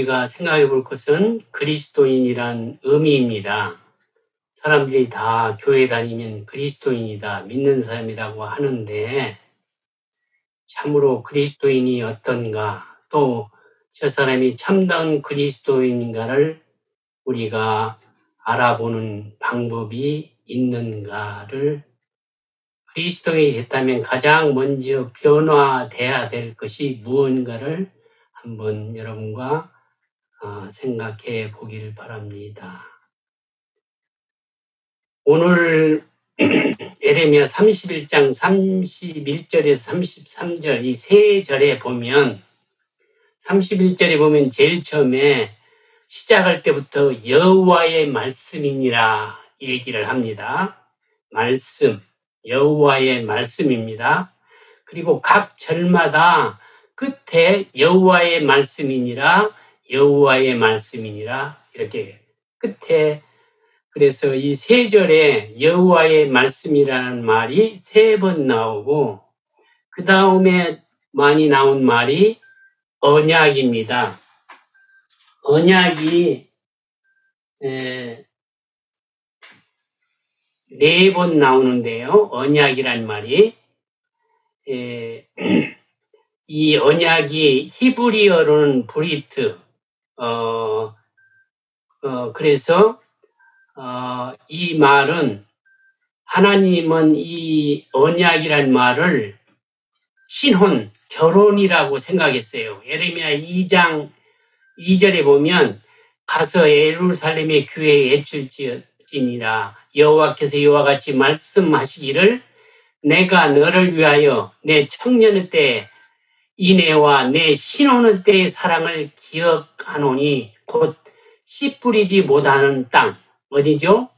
우리가 생각해 볼 것은 그리스도인이란 의미입니다. 사람들이 다 교회 다니면 그리스도인이다, 믿는 사람이라고 하는데 참으로 그리스도인이 어떤가, 또 저 사람이 참다운 그리스도인인가를 우리가 알아보는 방법이 있는가를, 그리스도인이 됐다면 가장 먼저 변화돼야 될 것이 무언가를 한번 여러분과 생각해 보길 바랍니다. 오늘 예레미야 31장 31절에서 33절 이 세 절에 보면, 31절에 보면 제일 처음에 시작할 때부터 여호와의 말씀이니라 얘기를 합니다. 말씀, 여호와의 말씀입니다. 그리고 각 절마다 끝에 여호와의 말씀이니라, 여호와의 말씀이니라 이렇게 끝에, 그래서 이 세 절에 여호와의 말씀이라는 말이 3번 나오고, 그 다음에 많이 나온 말이 언약입니다. 언약이 4번 나오는데요. 언약이란 말이 이 언약이 히브리어로는 브리트, 그래서 이 말은, 하나님은 이 언약이란 말을 신혼, 결혼이라고 생각했어요. 예레미야 2장 2절에 보면 가서 예루살렘의 귀에 외칠지니라 여호와께서 이와 같이 말씀하시기를 내가 너를 위하여 내 청년의 때 이내와 내 신혼의 때의 사랑을 기억하노니 곧 씨 뿌리지 못하는 땅, 어디죠?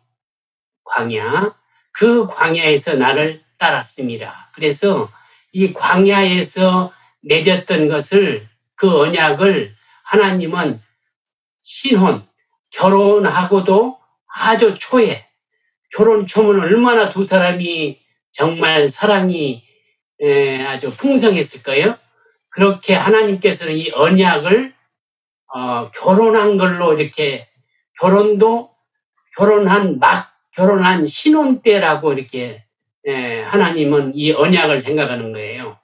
광야. 그 광야에서 나를 따랐습니다. 그래서 이 광야에서 맺었던 것을, 그 언약을 하나님은 신혼, 결혼하고도 아주 초에, 결혼 초면 얼마나 두 사람이 정말 사랑이 아주 풍성했을까요? 그렇게 하나님께서는 이 언약을 결혼한 걸로, 이렇게 결혼한 신혼 때라고 이렇게 하나님은 이 언약을 생각하는 거예요.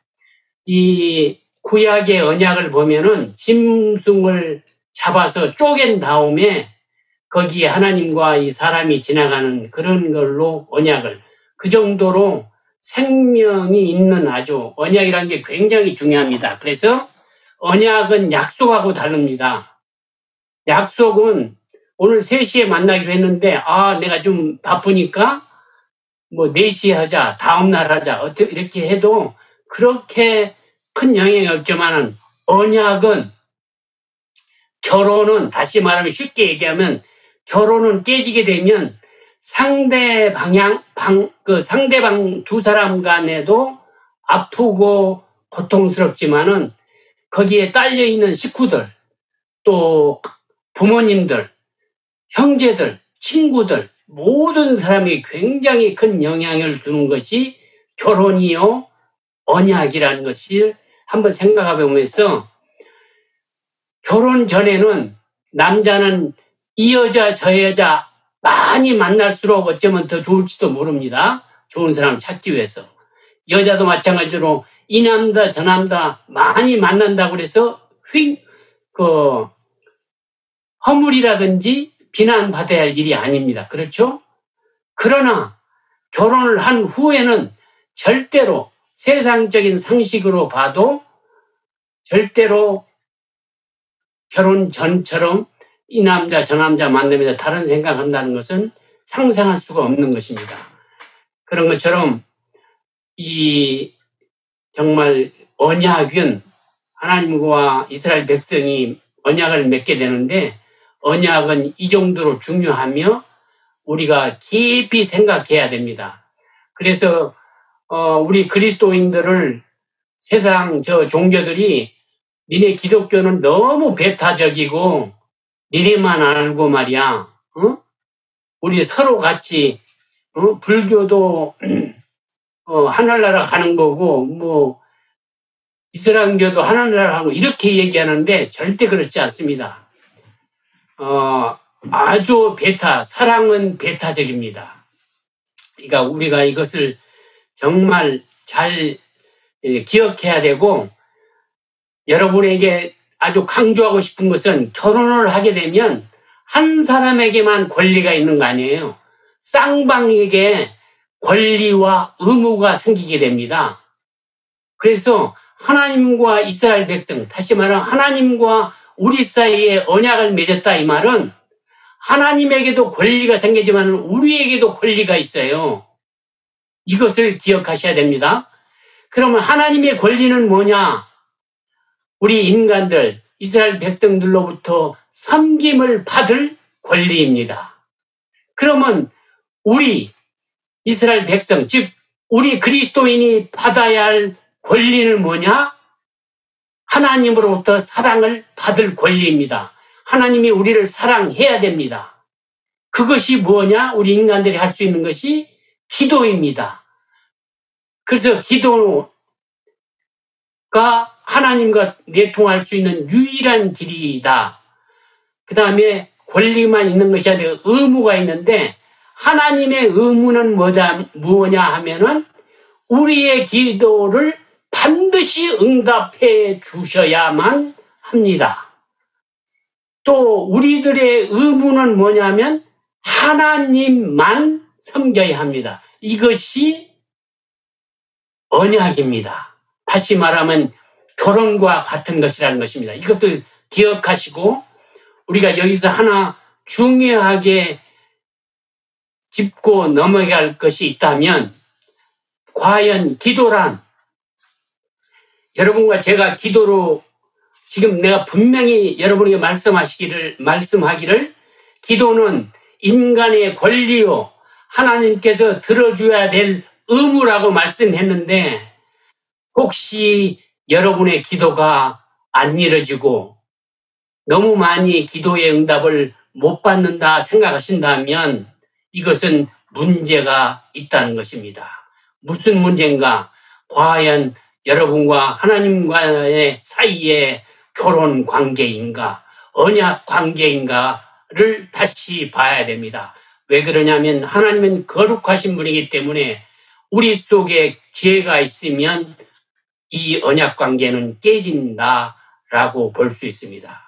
이 구약의 언약을 보면은 짐승을 잡아서 쪼갠 다음에 거기에 하나님과 이 사람이 지나가는 그런 걸로 언약을, 그 정도로 생명이 있는, 아주 언약이라는 게 굉장히 중요합니다. 그래서 언약은 약속하고 다릅니다. 약속은 오늘 3시에 만나기로 했는데, 내가 좀 바쁘니까 뭐 4시에 하자, 다음날 하자, 어떻게 이렇게 해도 그렇게 큰 영향이 없지만은, 언약은, 결혼은, 다시 말하면 쉽게 얘기하면 결혼은 깨지게 되면 상대방 두 사람 간에도 아프고 고통스럽지만은 거기에 딸려 있는 식구들, 또 부모님들, 형제들, 친구들, 모든 사람이 굉장히 큰 영향을 주는 것이 결혼이요, 언약이라는 것을 한번 생각해 보면서, 결혼 전에는 남자는 이 여자 저 여자 많이 만날수록 어쩌면 더 좋을지도 모릅니다. 좋은 사람 찾기 위해서. 여자도 마찬가지로 이 남자 저 남자 많이 만난다고 해서 허물이라든지 비난받아야 할 일이 아닙니다. 그렇죠? 그러나 결혼을 한 후에는 절대로, 세상적인 상식으로 봐도 절대로 결혼 전처럼 이 남자 저 남자 만나면서 다른 생각한다는 것은 상상할 수가 없는 것입니다. 그런 것처럼 이 정말 언약은, 하나님과 이스라엘 백성이 언약을 맺게 되는데, 언약은 이 정도로 중요하며 우리가 깊이 생각해야 됩니다. 그래서 우리 그리스도인들을 세상 저 종교들이 니네 기독교는 너무 배타적이고 니네만 알고 말이야, 우리 서로 같이, 불교도 하늘나라 가는 거고 뭐 이슬람교도 하늘나라 가고 이렇게 얘기하는데 절대 그렇지 않습니다. 아주 사랑은 배타적입니다. 그러니까 우리가 이것을 정말 잘 기억해야 되고, 여러분에게 아주 강조하고 싶은 것은 결혼을 하게 되면 한 사람에게만 권리가 있는 거 아니에요. 쌍방에게 권리와 의무가 생기게 됩니다. 그래서 하나님과 이스라엘 백성, 다시 말하면 하나님과 우리 사이에 언약을 맺었다 이 말은 하나님에게도 권리가 생기지만 우리에게도 권리가 있어요. 이것을 기억하셔야 됩니다. 그러면 하나님의 권리는 뭐냐? 우리 인간들, 이스라엘 백성들로부터 섬김을 받을 권리입니다. 그러면 우리 이스라엘 백성, 즉 우리 그리스도인이 받아야 할 권리는 뭐냐? 하나님으로부터 사랑을 받을 권리입니다. 하나님이 우리를 사랑해야 됩니다. 그것이 뭐냐? 우리 인간들이 할 수 있는 것이 기도입니다. 그래서 기도가 하나님과 내통할 수 있는 유일한 길이다. 그 다음에 권리만 있는 것이 아니라 의무가 있는데, 하나님의 의무는 뭐냐 하면은 우리의 기도를 반드시 응답해 주셔야만 합니다. 또 우리들의 의무는 뭐냐면 하나님만 섬겨야 합니다. 이것이 언약입니다. 다시 말하면 결혼과 같은 것이라는 것입니다. 이것을 기억하시고 우리가 여기서 하나 중요하게 짚고 넘어갈 것이 있다면, 과연 기도란, 여러분과 제가 기도로 지금 내가 분명히 여러분에게 말씀하기를 기도는 인간의 권리요 하나님께서 들어줘야 될 의무라고 말씀했는데, 혹시 여러분의 기도가 안 이루어지고 너무 많이 기도의 응답을 못 받는다 생각하신다면 이것은 문제가 있다는 것입니다. 무슨 문제인가? 과연 여러분과 하나님과의 사이에 결혼 관계인가, 언약 관계인가를 다시 봐야 됩니다. 왜 그러냐면 하나님은 거룩하신 분이기 때문에 우리 속에 죄가 있으면 이 언약 관계는 깨진다라고 볼 수 있습니다.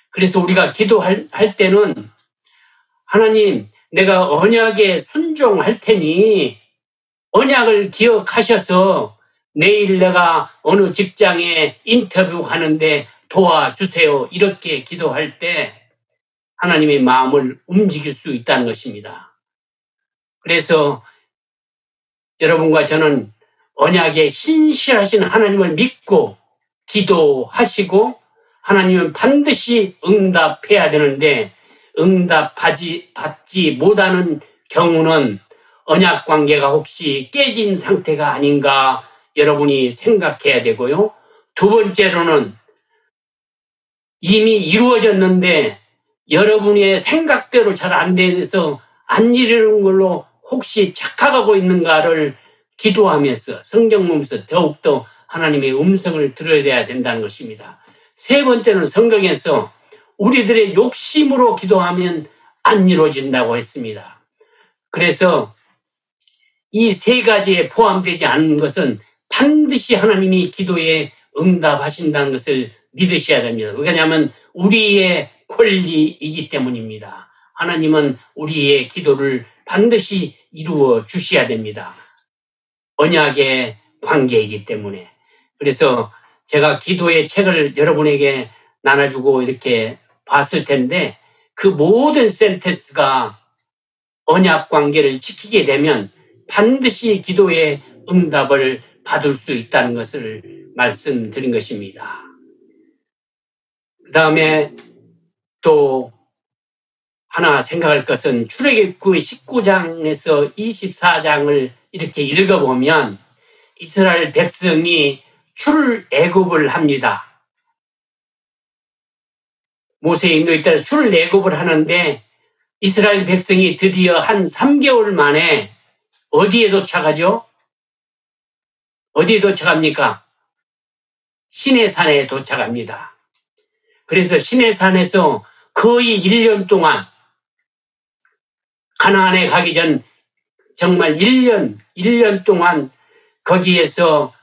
그래서 우리가 기도할 때는 하나님, 내가 언약에 순종할 테니 언약을 기억하셔서 내일 내가 어느 직장에 인터뷰 가는데 도와주세요. 이렇게 기도할 때 하나님의 마음을 움직일 수 있다는 것입니다. 그래서 여러분과 저는 언약에 신실하신 하나님을 믿고 기도하시고 하나님은 반드시 응답해야 되는데, 받지 못하는 경우는 언약 관계가 혹시 깨진 상태가 아닌가 여러분이 생각해야 되고요. 두 번째로는 이미 이루어졌는데 여러분의 생각대로 잘 안 돼서 안 이루는 걸로 혹시 착각하고 있는가를 기도하면서 성경 보면서 더욱더 하나님의 음성을 들어야 된다는 것입니다. 세 번째는 성경에서 우리들의 욕심으로 기도하면 안 이루어진다고 했습니다. 그래서 이 세 가지에 포함되지 않는 것은 반드시 하나님이 기도에 응답하신다는 것을 믿으셔야 됩니다. 왜냐하면 우리의 권리이기 때문입니다. 하나님은 우리의 기도를 반드시 이루어 주셔야 됩니다. 언약의 관계이기 때문에. 그래서 제가 기도의 책을 여러분에게 나눠주고 이렇게 봤을 텐데, 그 모든 센텐스가 언약 관계를 지키게 되면 반드시 기도의 응답을 받을 수 있다는 것을 말씀드린 것입니다. 그 다음에 또 하나 생각할 것은 출애굽기 19장에서 24장을 이렇게 읽어보면 이스라엘 백성이 출애굽을 합니다. 모세의 인도에 따라 출애굽을 하는데 이스라엘 백성이 드디어 한 3개월 만에 어디에 도착하죠? 어디에 도착합니까? 시내산에 도착합니다. 그래서 시내산에서 거의 1년 동안 가나안에 가기 전 정말 1년 동안 거기에서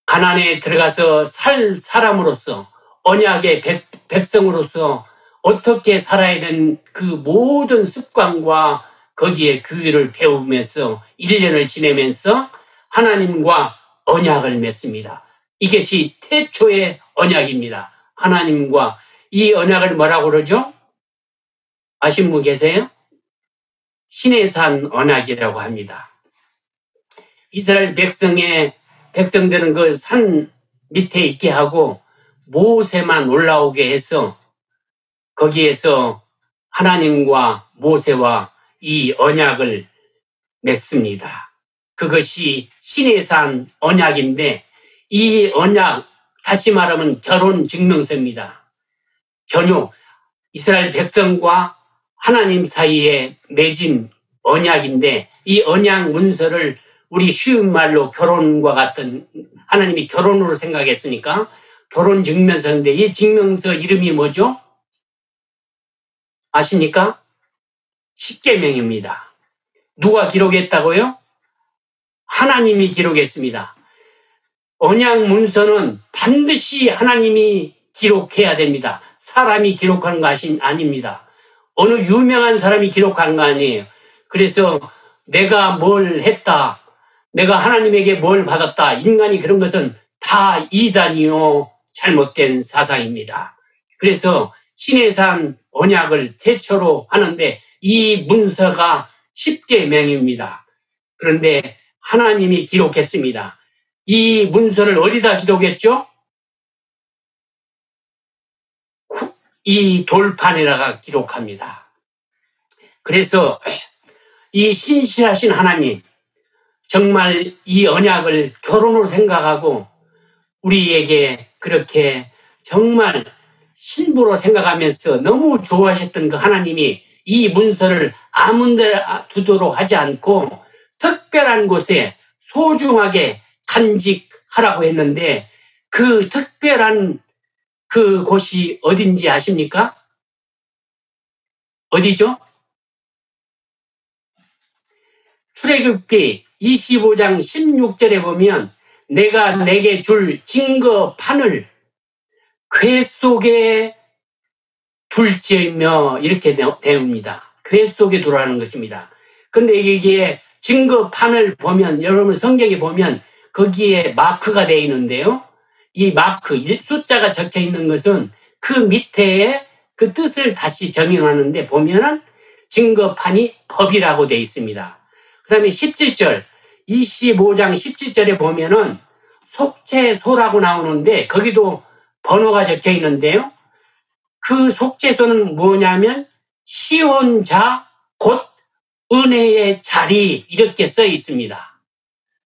가나안에 들어가서 살 사람으로서 언약의 백성으로서 어떻게 살아야 되는 그 모든 습관과 거기에 교회를 배우면서 1년을 지내면서 하나님과 언약을 맺습니다. 이것이 태초의 언약입니다. 하나님과 이 언약을 뭐라고 그러죠? 아신 분 계세요? 시내산 언약이라고 합니다. 이스라엘 백성들은 그 산 밑에 있게 하고 모세만 올라오게 해서 거기에서 하나님과 모세와 이 언약을 맺습니다. 그것이 시내산 언약인데 이 언약, 다시 말하면 결혼 증명서입니다. 견유, 이스라엘 백성과 하나님 사이에 맺은 언약인데 이 언약 문서를 우리 쉬운 말로 결혼과 같은, 하나님이 결혼으로 생각했으니까 결혼 증명서인데 이 증명서 이름이 뭐죠? 아십니까? 십계명입니다. 누가 기록했다고요? 하나님이 기록했습니다. 언약 문서는 반드시 하나님이 기록해야 됩니다. 사람이 기록한 것이 아닙니다. 어느 유명한 사람이 기록한 거 아니에요. 그래서 내가 뭘 했다, 내가 하나님에게 뭘 받았다, 인간이 그런 것은 다 이단이요 잘못된 사상입니다. 그래서 시내산 언약을 태초로 하는데 이 문서가 십계명입니다. 그런데 하나님이 기록했습니다. 이 문서를 어디다 기록했죠? 이 돌판에다가 기록합니다. 그래서 이 신실하신 하나님, 정말 이 언약을 결혼으로 생각하고 우리에게 그렇게 정말 신부로 생각하면서 너무 좋아하셨던 그 하나님이 이 문서를 아무 데 두도록 하지 않고 특별한 곳에 소중하게 간직하라고 했는데 그 특별한 그 곳이 어딘지 아십니까? 어디죠? 출애굽기 25장 16절에 보면 내가 내게 줄 증거판을 궤 속에 둘지며 이렇게 되옵니다. 궤 속에 두라는 것입니다. 근데 이게 증거판을 보면, 여러분 성경에 보면 거기에 마크가 되어 있는데요. 이 마크, 숫자가 적혀 있는 것은 그 밑에 그 뜻을 다시 정의하는데 보면은 증거판이 법이라고 되어 있습니다. 그 다음에 17절, 25장 17절에 보면은 속죄소라고 나오는데 거기도 번호가 적혀 있는데요. 그 속죄소는 뭐냐면 시온자 곧 은혜의 자리 이렇게 써 있습니다.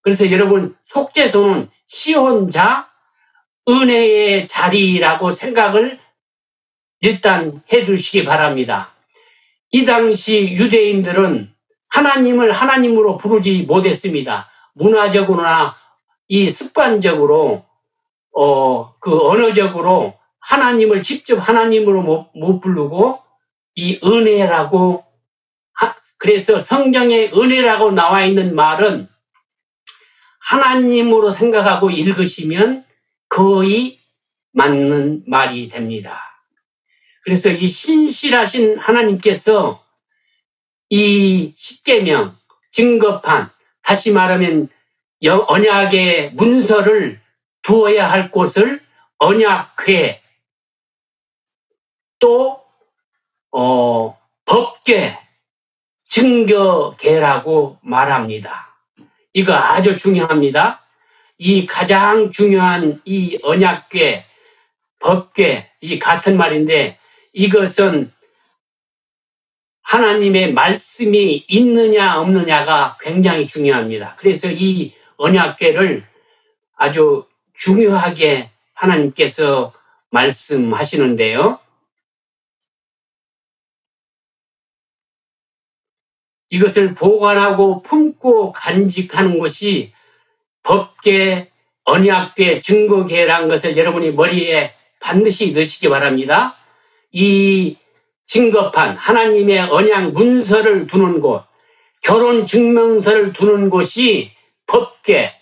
그래서 여러분 속죄소는 시온자 은혜의 자리라고 생각을 일단 해두시기 바랍니다. 이 당시 유대인들은 하나님을 하나님으로 부르지 못했습니다. 문화적으로나 이 습관적으로 그 언어적으로 하나님을 직접 하나님으로 못 부르고 이 은혜라고, 그래서 성경에 은혜라고 나와 있는 말은 하나님으로 생각하고 읽으시면 거의 맞는 말이 됩니다. 그래서 이 신실하신 하나님께서 이 십계명, 증거판, 다시 말하면 언약의 문서를 두어야 할 곳을 언약궤, 또 법궤, 증거궤라고 말합니다. 이거 아주 중요합니다. 이 가장 중요한 이 언약궤, 법궤, 이 같은 말인데 이것은 하나님의 말씀이 있느냐 없느냐가 굉장히 중요합니다. 그래서 이 언약궤를 아주 중요하게 하나님께서 말씀하시는데요. 이것을 보관하고 품고 간직하는 것이 법궤, 언약궤, 증거궤라는 것을 여러분이 머리에 반드시 넣으시기 바랍니다. 이 증거판, 하나님의 언약 문서를 두는 곳, 결혼 증명서를 두는 곳이 법궤,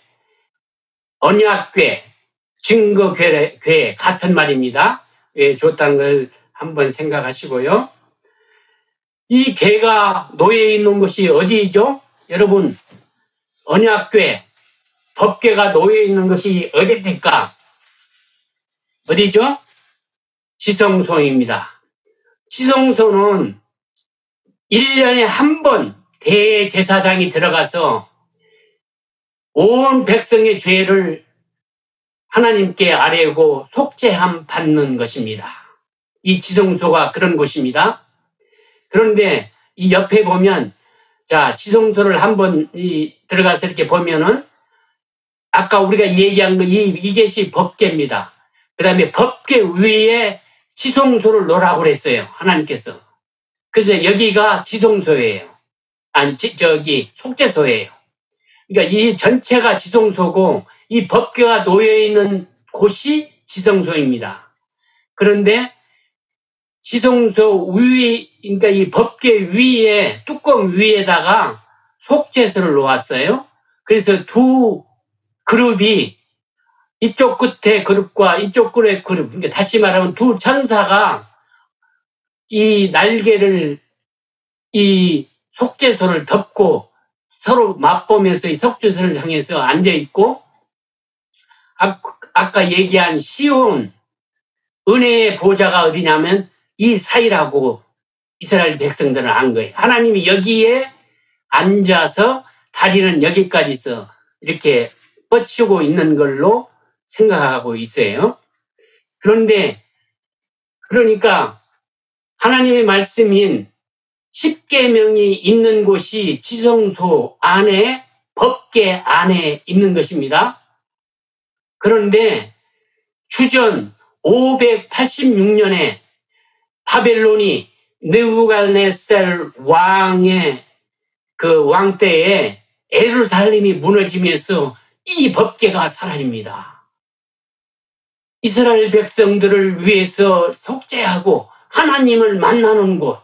언약궤, 증거궤 같은 말입니다. 왜 줬다는 걸 한번 생각하시고요. 이 궤가 놓여 있는 곳이 어디죠? 여러분, 언약궤, 법궤가 놓여 있는 것이 어디입니까? 어디죠? 지성소입니다. 지성소는 1년에 한 번 대제사장이 들어가서 온 백성의 죄를 하나님께 아뢰고 속죄함 받는 것입니다. 이 지성소가 그런 곳입니다. 그런데 이 옆에 보면, 자, 지성소를 한번 들어가서 이렇게 보면은 아까 우리가 얘기한 거 이것이 법궤입니다. 그 다음에 법궤 위에 지성소를 놓으라고 그랬어요. 하나님께서. 그래서 여기가 지성소예요. 아니, 저기 속죄소예요. 그러니까 이 전체가 지성소고 이 법궤가 놓여 있는 곳이 지성소입니다. 그런데 지성소 그러니까 이 법궤 위에, 뚜껑 위에다가 속죄소를 놓았어요. 그래서 두 그룹이 이쪽 끝에 그룹과 이쪽 끝에 그룹, 그러니까 다시 말하면 두 천사가 이 날개를 이 속죄소를 덮고 서로 맛보면서 이 속죄소를 향해서 앉아있고, 아까 얘기한 시온, 은혜의 보좌가 어디냐면 이 사이라고 이스라엘 백성들은 안 거예요. 하나님이 여기에 앉아서 다리는 여기까지서 이렇게 뻗치고 있는 걸로 생각하고 있어요. 그러니까 하나님의 말씀인 십계명이 있는 곳이 지성소 안에, 법궤 안에 있는 것입니다. 그런데 주전 586년에 바벨론이 느부갓네살 왕의 그 왕 때에 예루살렘이 무너지면서 이 법궤가 사라집니다. 이스라엘 백성들을 위해서 속죄하고 하나님을 만나는 곳,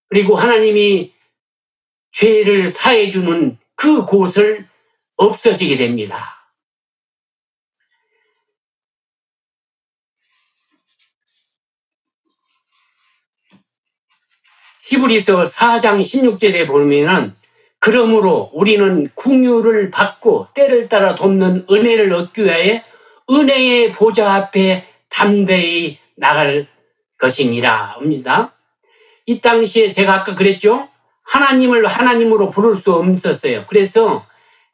그리고 하나님이 죄를 사해 주는 그 곳을 없어지게 됩니다. 히브리서 4장 16절에 보면은 그러므로 우리는 긍휼을 받고 때를 따라 돕는 은혜를 얻기 위하여 은혜의 보좌 앞에 담대히 나갈 것이니라 합니다. 이 당시에 제가 아까 그랬죠? 하나님을 하나님으로 부를 수 없었어요. 그래서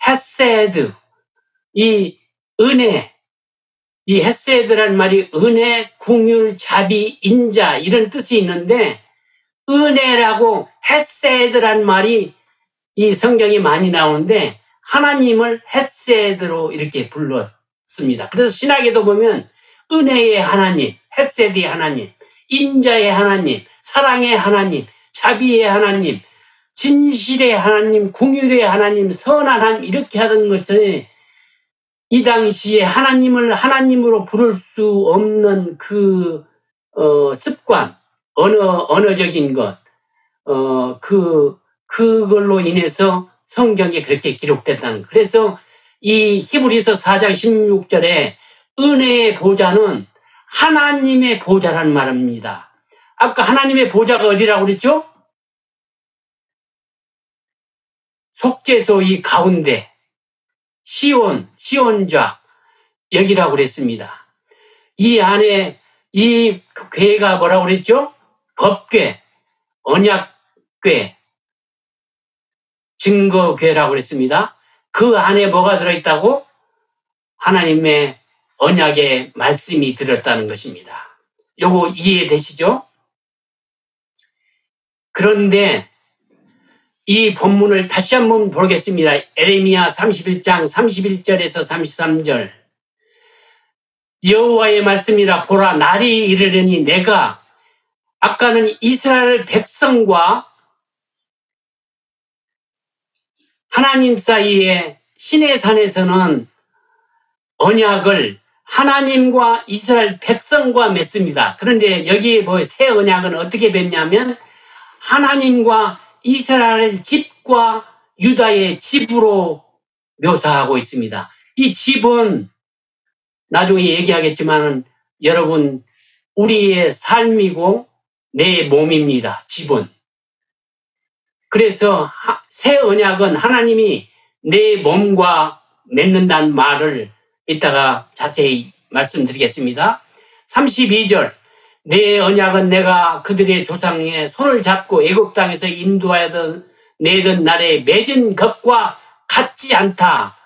헤세드, 이 은혜, 이 헤세드란 말이 은혜, 긍휼, 자비, 인자 이런 뜻이 있는데, 은혜라고 헤세드란 말이 이 성경에 많이 나오는데 하나님을 헤세드로 이렇게 불렀습니다. 그래서 신학에도 보면 은혜의 하나님, 헤세드의 하나님, 인자의 하나님, 사랑의 하나님, 자비의 하나님, 진실의 하나님, 긍휼의 하나님, 선한 하나님 이렇게 하던 것을 이 당시에 하나님을 하나님으로 부를 수 없는 그 습관, 언어적인 것, 그걸로 인해서 성경에 그렇게 기록됐다는. 그래서 이 히브리서 4장 16절에 은혜의 보좌는 하나님의 보좌란 말입니다. 아까 하나님의 보좌가 어디라고 그랬죠? 속죄소 이 가운데 시온좌 여기라고 그랬습니다. 이 안에 이 궤가 뭐라고 그랬죠? 법궤, 언약궤, 증거궤라고 그랬습니다. 그 안에 뭐가 들어있다고? 하나님의 언약의 말씀이 들었다는 것입니다. 요거 이해되시죠? 그런데 이 본문을 다시 한번 보겠습니다. 에레미야 31장 31절에서 33절. 여호와의 말씀이라 보라, 날이 이르려니 내가, 아까는 이스라엘 백성과 하나님 사이에 시내산에서는 언약을 하나님과 이스라엘 백성과 맺습니다. 그런데 여기 새 언약은 어떻게 맺냐면 하나님과 이스라엘 집과 유다의 집으로 묘사하고 있습니다. 이 집은 나중에 얘기하겠지만 여러분 우리의 삶이고 내 몸입니다. 집은. 그래서 새 언약은 하나님이 내 몸과 맺는다는 말을 이따가 자세히 말씀드리겠습니다. 32절 내 언약은 내가 그들의 조상의 손을 잡고 애굽 땅에서 인도하여 내던 날에 맺은 것과 같지 않다.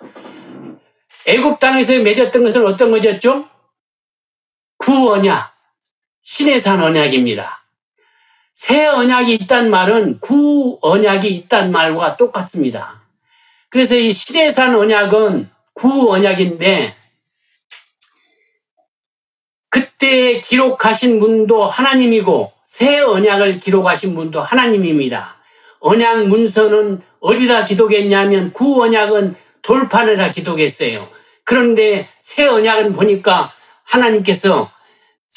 애굽 땅에서 맺었던 것은 어떤 것이었죠? 구언약, 시내산 언약입니다. 새 언약이 있단 말은 구언약이 있단 말과 똑같습니다. 그래서 이 시내산 언약은 구언약인데 그때 기록하신 분도 하나님이고 새 언약을 기록하신 분도 하나님입니다. 언약 문서는 어디다 기록했냐면 구언약은 돌판에다 기록했어요. 그런데 새 언약은 보니까 하나님께서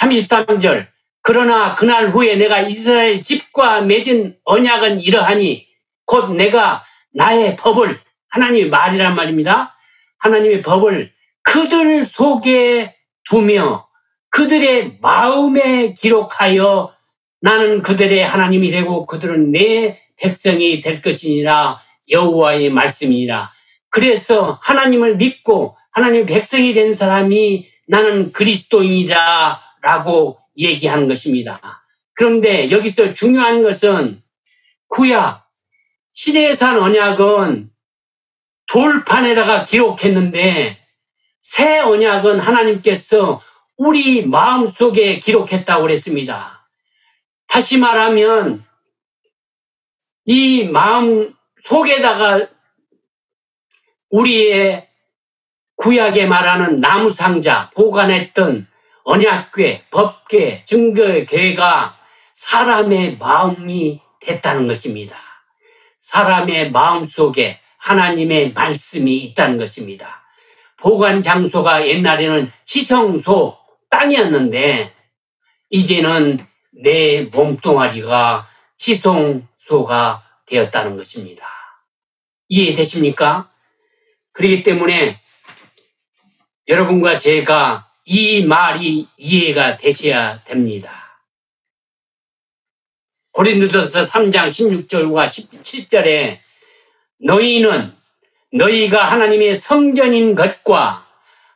33절 그러나 그날 후에 내가 이스라엘 집과 맺은 언약은 이러하니 곧 내가 나의 법을 하나님의 말이란 말입니다. 하나님의 법을 그들 속에 두며 그들의 마음에 기록하여 나는 그들의 하나님이 되고 그들은 내 백성이 될 것이니라 여호와의 말씀이니라. 그래서 하나님을 믿고 하나님의 백성이 된 사람이 나는 그리스도인이라 라고 얘기하는 것입니다. 그런데 여기서 중요한 것은 구약 시내산 언약은 돌판에다가 기록했는데 새 언약은 하나님께서 우리 마음속에 기록했다고 그랬습니다. 다시 말하면 이 마음 속에다가 우리의 구약에 말하는 나무상자 보관했던 언약궤, 법궤, 증거궤가 사람의 마음이 됐다는 것입니다. 사람의 마음속에 하나님의 말씀이 있다는 것입니다. 보관 장소가 옛날에는 시성소, 땅이었는데 이제는 내 몸뚱아리가 지성소가 되었다는 것입니다. 이해되십니까? 그렇기 때문에 여러분과 제가 이 말이 이해가 되셔야 됩니다. 고린도전서 3장 16절과 17절에 너희가 하나님의 성전인 것과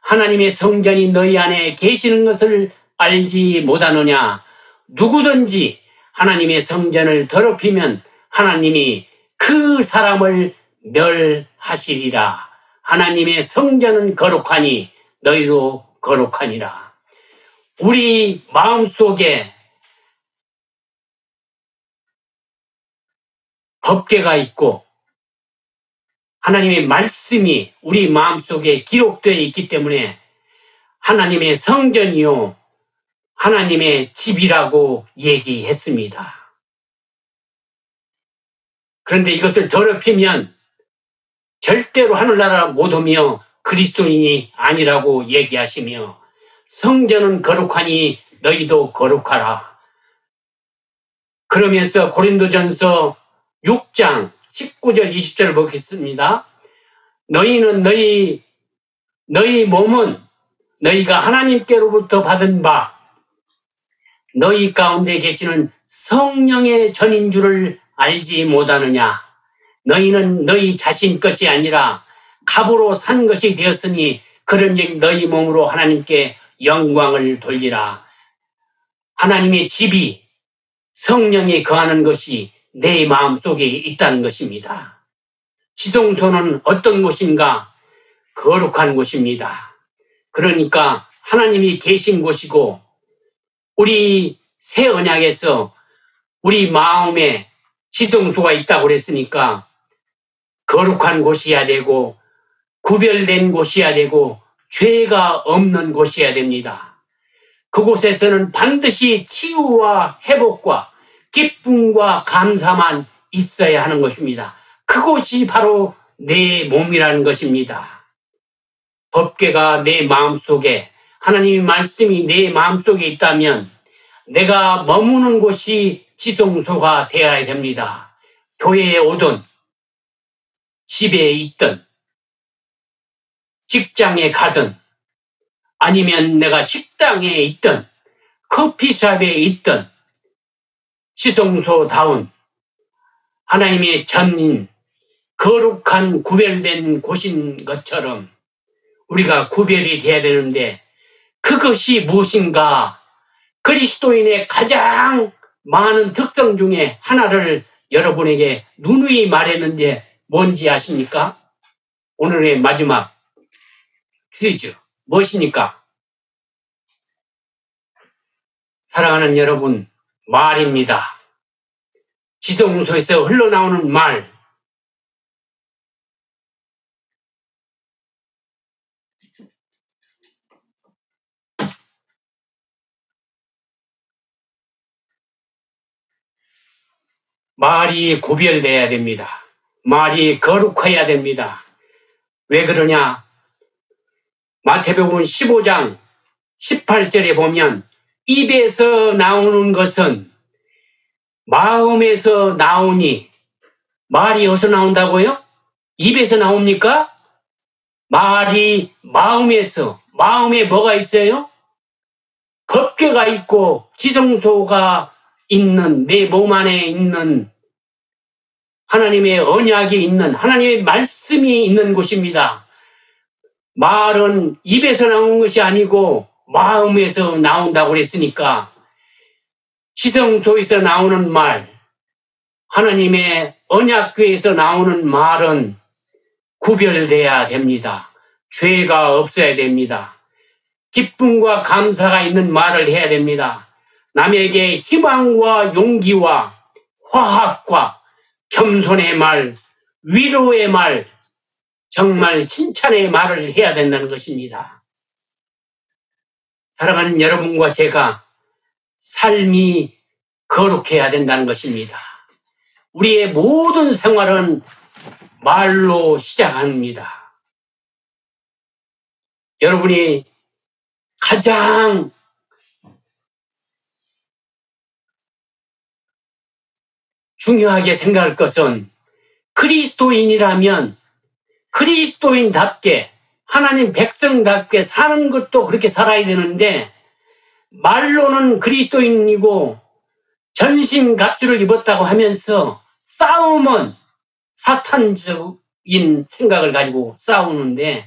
하나님의 성전이 너희 안에 계시는 것을 알지 못하느냐. 누구든지 하나님의 성전을 더럽히면 하나님이 그 사람을 멸하시리라. 하나님의 성전은 거룩하니 너희도 거룩하니라. 우리 마음속에 법궤가 있고 하나님의 말씀이 우리 마음속에 기록되어 있기 때문에 하나님의 성전이요 하나님의 집이라고 얘기했습니다. 그런데 이것을 더럽히면 절대로 하늘나라 못 오며 그리스도인이 아니라고 얘기하시며 성전은 거룩하니 너희도 거룩하라. 그러면서 고린도전서 6장 19절 20절을 보겠습니다. 너희는 너희 몸은 너희가 하나님께로부터 받은 바 너희 가운데 계시는 성령의 전인 줄을 알지 못하느냐. 너희는 너희 자신 것이 아니라 값으로 산 것이 되었으니 그런즉 너희 몸으로 하나님께 영광을 돌리라. 하나님의 집이 성령이 거하는 것이 내 마음속에 있다는 것입니다. 지성소는 어떤 곳인가? 거룩한 곳입니다. 그러니까 하나님이 계신 곳이고 우리 새 언약에서 우리 마음에 지성소가 있다고 그랬으니까 거룩한 곳이어야 되고 구별된 곳이어야 되고 죄가 없는 곳이어야 됩니다. 그곳에서는 반드시 치유와 회복과 기쁨과 감사만 있어야 하는 것입니다. 그곳이 바로 내 몸이라는 것입니다. 법궤가 내 마음속에 하나님의 말씀이 내 마음속에 있다면 내가 머무는 곳이 지성소가 되어야 됩니다. 교회에 오든 집에 있든 직장에 가든 아니면 내가 식당에 있든 커피숍에 있든 지성소다운 하나님의 전인 거룩한 구별된 곳인 것처럼 우리가 구별이 돼야 되는데 그것이 무엇인가? 그리스도인의 가장 많은 특성 중에 하나를 여러분에게 누누이 말했는데 뭔지 아십니까? 오늘의 마지막 퀴즈 무엇입니까? 사랑하는 여러분, 말입니다. 지성소에서 흘러나오는 말. 말이 구별돼야 됩니다. 말이 거룩해야 됩니다. 왜 그러냐? 마태복음 15장 18절에 보면 입에서 나오는 것은 마음에서 나오니 말이 어디서 나온다고요? 입에서 나옵니까? 말이 마음에서. 마음에 뭐가 있어요? 법궤가 있고 지성소가 있는 내 몸 안에 있는 하나님의 언약이 있는 하나님의 말씀이 있는 곳입니다. 말은 입에서 나오는 것이 아니고 마음에서 나온다고 그랬으니까 지성소에서 나오는 말, 하나님의 언약궤에서 나오는 말은 구별돼야 됩니다. 죄가 없어야 됩니다. 기쁨과 감사가 있는 말을 해야 됩니다. 남에게 희망과 용기와 화합과 겸손의 말, 위로의 말, 정말 칭찬의 말을 해야 된다는 것입니다. 사랑하는 여러분과 제가 삶이 거룩해야 된다는 것입니다. 우리의 모든 생활은 말로 시작합니다. 여러분이 가장 중요하게 생각할 것은 그리스도인이라면 그리스도인답게 하나님 백성답게 사는 것도 그렇게 살아야 되는데 말로는 그리스도인이고 전신갑주를 입었다고 하면서 싸움은 사탄적인 생각을 가지고 싸우는데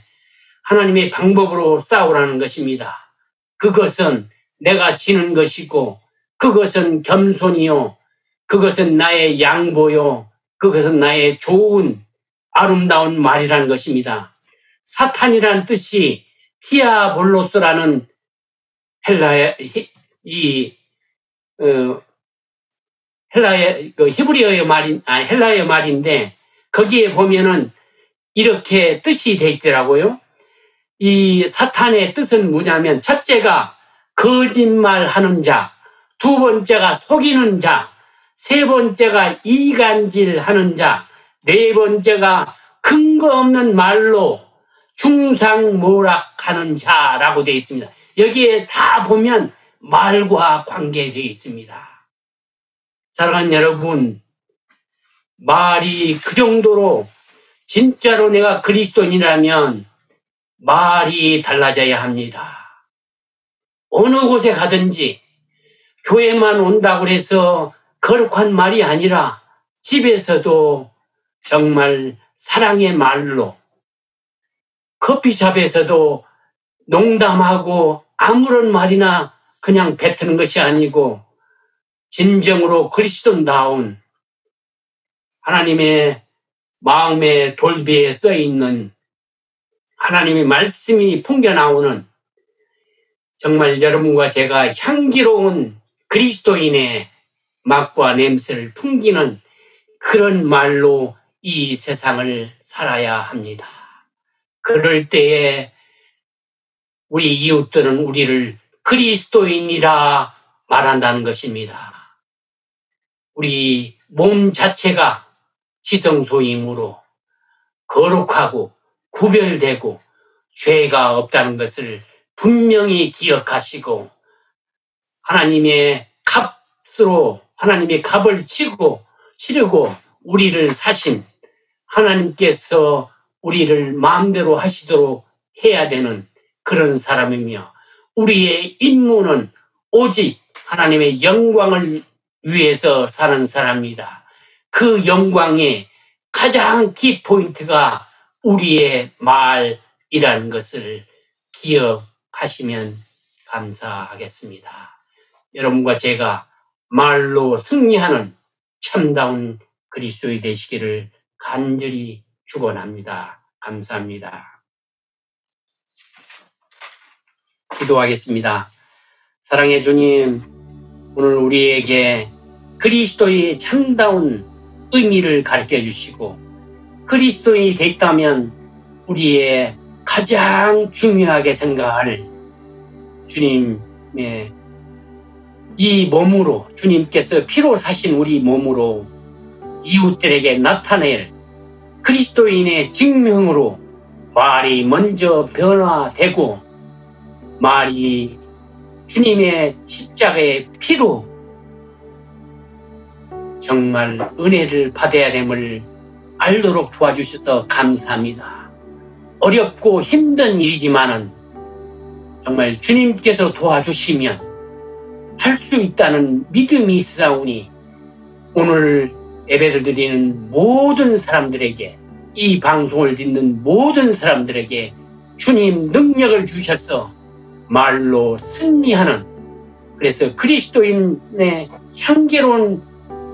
하나님의 방법으로 싸우라는 것입니다. 그것은 내가 지는 것이고 그것은 겸손이요 그것은 나의 양보요 그것은 나의 좋은 아름다운 말이라는 것입니다. 사탄이란 뜻이 디아볼로스라는 히브리어의 헬라의 말인데 거기에 보면은 이렇게 뜻이 돼 있더라고요. 이 사탄의 뜻은 뭐냐면 첫째가 거짓말하는 자, 두 번째가 속이는 자, 세 번째가 이간질하는 자, 네 번째가 근거 없는 말로 중상모략하는 자라고 되어 있습니다. 여기에 다 보면 말과 관계되어 있습니다. 사랑하는 여러분, 말이 그 정도로 진짜로 내가 그리스도인이라면 말이 달라져야 합니다. 어느 곳에 가든지 교회만 온다고 해서 거룩한 말이 아니라 집에서도 정말 사랑의 말로 커피숍에서도 농담하고 아무런 말이나 그냥 뱉는 것이 아니고 진정으로 그리스도다운 하나님의 마음의 돌비에 써있는 하나님의 말씀이 풍겨나오는 정말 여러분과 제가 향기로운 그리스도인의 맛과 냄새를 풍기는 그런 말로 이 세상을 살아야 합니다. 그럴 때에 우리 이웃들은 우리를 그리스도인이라 말한다는 것입니다. 우리 몸 자체가 지성소이므로 거룩하고 구별되고 죄가 없다는 것을 분명히 기억하시고 하나님의 값으로 하나님의 값을 치르고 우리를 사신 하나님께서 우리를 마음대로 하시도록 해야 되는 그런 사람이며 우리의 임무는 오직 하나님의 영광을 위해서 사는 사람이다. 그 영광의 가장 키포인트가 우리의 말이라는 것을 기억하시면 감사하겠습니다. 여러분과 제가 말로 승리하는 참다운 그리스도인이 되시기를 간절히 축원합니다. 감사합니다. 기도하겠습니다. 사랑의 주님, 오늘 우리에게 그리스도의 참다운 의미를 가르쳐 주시고 그리스도인이 됐다면 우리의 가장 중요하게 생각할 주님의 이 몸으로 주님께서 피로 사신 우리 몸으로 이웃들에게 나타낼 그리스도인의 증명으로 말이 먼저 변화되고 말이 주님의 십자가의 피로 정말 은혜를 받아야 됨을 알도록 도와주셔서 감사합니다. 어렵고 힘든 일이지만은 정말 주님께서 도와주시면 할 수 있다는 믿음이 있사오니 오늘 예배를 드리는 모든 사람들에게 이 방송을 듣는 모든 사람들에게 주님 능력을 주셔서 말로 승리하는 그래서 그리스도인의 향기로운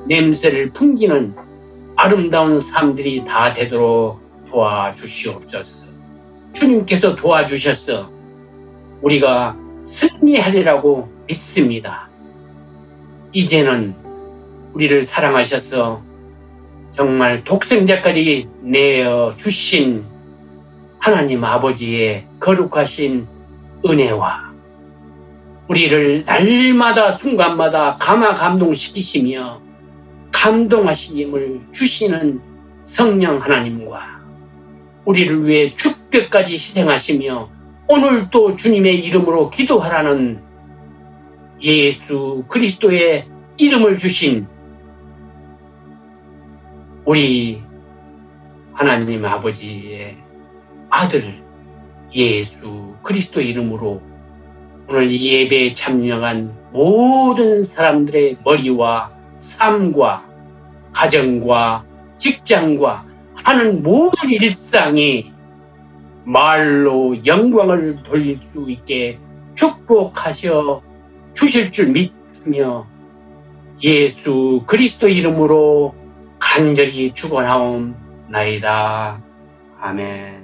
냄새를 풍기는 아름다운 삶들이 다 되도록 도와주시옵소서. 주님께서 도와주셔서 우리가 승리하리라고 믿습니다. 이제는 우리를 사랑하셔서 정말 독생자까지 내어 주신 하나님 아버지의 거룩하신 은혜와 우리를 날마다 순간마다 감동시키시며 감동하심을 주시는 성령 하나님과 우리를 위해 죽게까지 희생하시며 오늘 또 주님의 이름으로 기도하라는 예수 그리스도의 이름을 주신 우리 하나님 아버지의 아들 예수 그리스도 이름으로 오늘 이 예배에 참여한 모든 사람들의 머리와 삶과 가정과 직장과 하는 모든 일상이 말로 영광을 돌릴 수 있게 축복하셔 주실 줄 믿으며 예수 그리스도 이름으로 간절히 축원하옵나이다. 아멘.